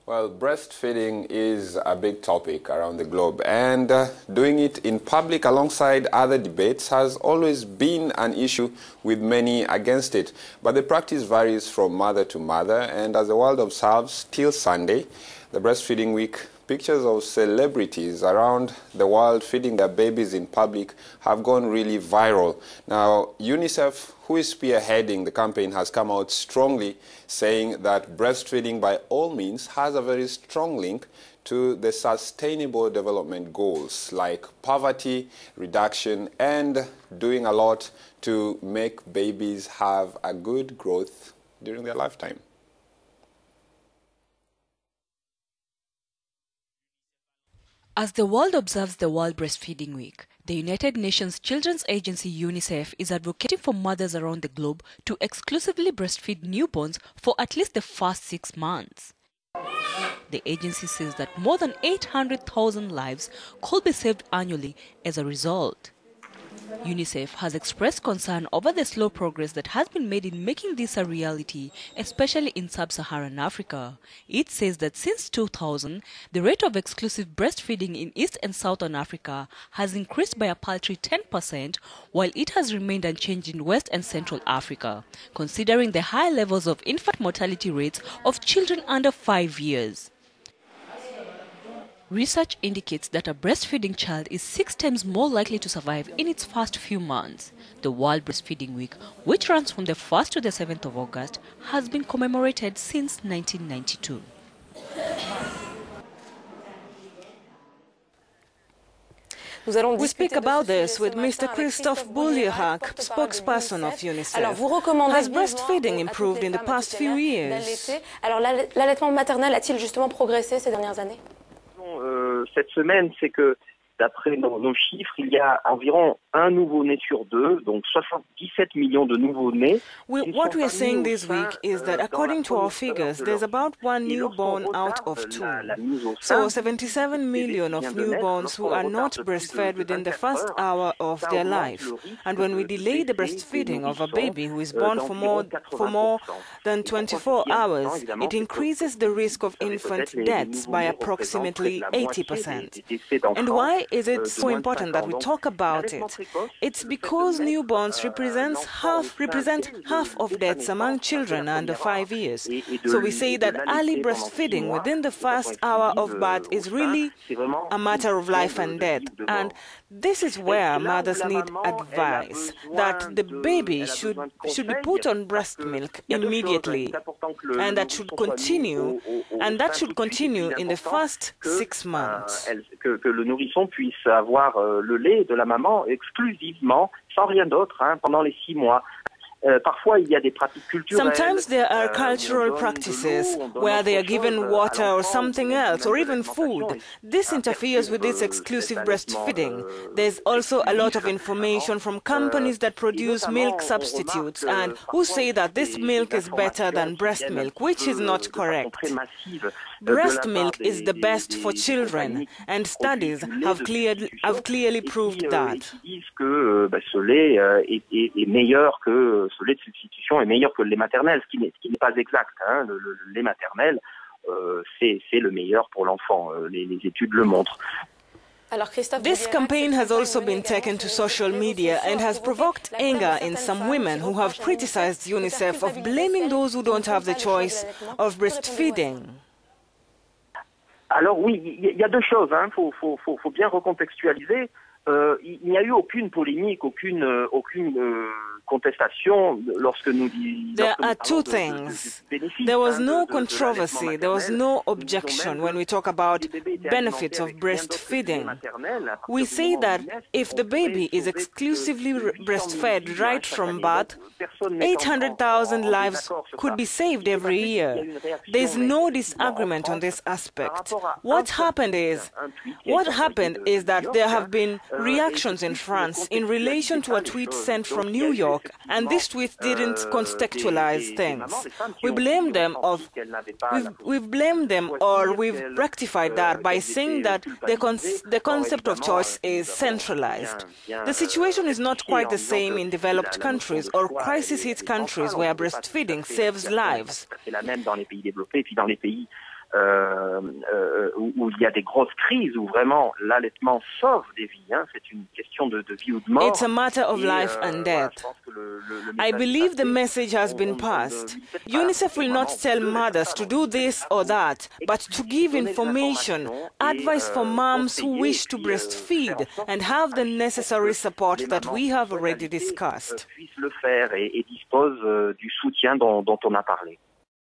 Well, breastfeeding is a big topic around the globe, and doing it in public alongside other debates has always been an issue, with many against it. But the practice varies from mother to mother, and as the world observes, till Sunday, the Breastfeeding Week, pictures of celebrities around the world feeding their babies in public have gone really viral. Now, UNICEF, who is spearheading the campaign, has come out strongly saying that breastfeeding by all means has a very strong link to the sustainable development goals like poverty reduction and doing a lot to make babies have a good growth during their lifetime. As the world observes the World Breastfeeding Week, the United Nations Children's Agency UNICEF is advocating for mothers around the globe to exclusively breastfeed newborns for at least the first 6 months. The agency says that more than 800,000 lives could be saved annually as a result. UNICEF has expressed concern over the slow progress that has been made in making this a reality, especially in Sub-Saharan Africa. It says that since 2000, the rate of exclusive breastfeeding in East and Southern Africa has increased by a paltry 10%, while it has remained unchanged in West and Central Africa, considering the high levels of infant mortality rates of children under 5 years. Research indicates that a breastfeeding child is 6 times more likely to survive in its first few months. The World Breastfeeding Week, which runs from the 1st to the 7th of August, has been commemorated since 1992. We speak about this with Mr. Christophe Boulierac, spokesperson of UNICEF. Has breastfeeding improved in the past few years? L'allaitement maternel a-t-il justement progressé ces dernières années? Cette semaine, c'est que d'après nos chiffres, il y a environ un nouveau-né sur 2, donc 77 millions de nouveaux-nés. What we are saying this week is that according to our figures, there's about 1 newborn out of 2. So 77 million of newborns who are not breastfed within the first hour of their life. And when we delay the breastfeeding of a baby who is born for more than 24 hours, it increases the risk of infant deaths by approximately 80%. And why is it so important that we talk about it? It's because newborns represent half of deaths among children under 5 years. So we say that early breastfeeding within the first hour of birth is really a matter of life and death. And this is where mothers need advice, that the baby should be put on breast milk immediately, and that should continue in the first 6 months. Que le nourrisson puisse avoir le lait de la maman exclusivement, sans rien d'autre, pendant les 6 mois. Sometimes there are cultural practices where they are given water or something else, or even food. This interferes with this exclusive breastfeeding. There's also a lot of information from companies that produce milk substitutes and who say that this milk is better than breast milk, which is not correct. Breast milk is the best for children, and studies have clearly proved that. Ce lait de substitution est meilleur que le lait maternel, ce qui n'est pas exact. Le lait maternel, c'est le meilleur pour l'enfant. Les études le montrent. This campaign has also been taken to social media and has provoked anger in some women who have criticized UNICEF of blaming those who don't have the choice of breastfeeding. Alors oui, il y a deux choses. Faut bien recontextualiser. Il n'y a eu aucune polémique, aucune contestation lorsque nous disons. There are two things. There was no controversy, there was no objection when we talk about benefits of breastfeeding. We say that if the baby is exclusively breastfed right from birth, 800,000 lives could be saved every year. There's no disagreement on this aspect. What happened is that there have been reactions in France in relation to a tweet sent from New York, and this tweet didn't contextualize things. We blame them, or we've rectified that by saying that the concept of choice is centralized. The situation is not quite the same in developed countries or crisis-hit countries where breastfeeding saves lives. où il y a des grosses crises, où vraiment l'allaitement sauve des vies. Hein. C'est une question de vie ou de mort. It's a matter of life and death. I believe the message has been passed. UNICEF will not tell mothers to do this or that, but to give information, advice for moms who wish to breastfeed and have the necessary support that we have already discussed. Puissent le faire et disposent du soutien dont on a parlé.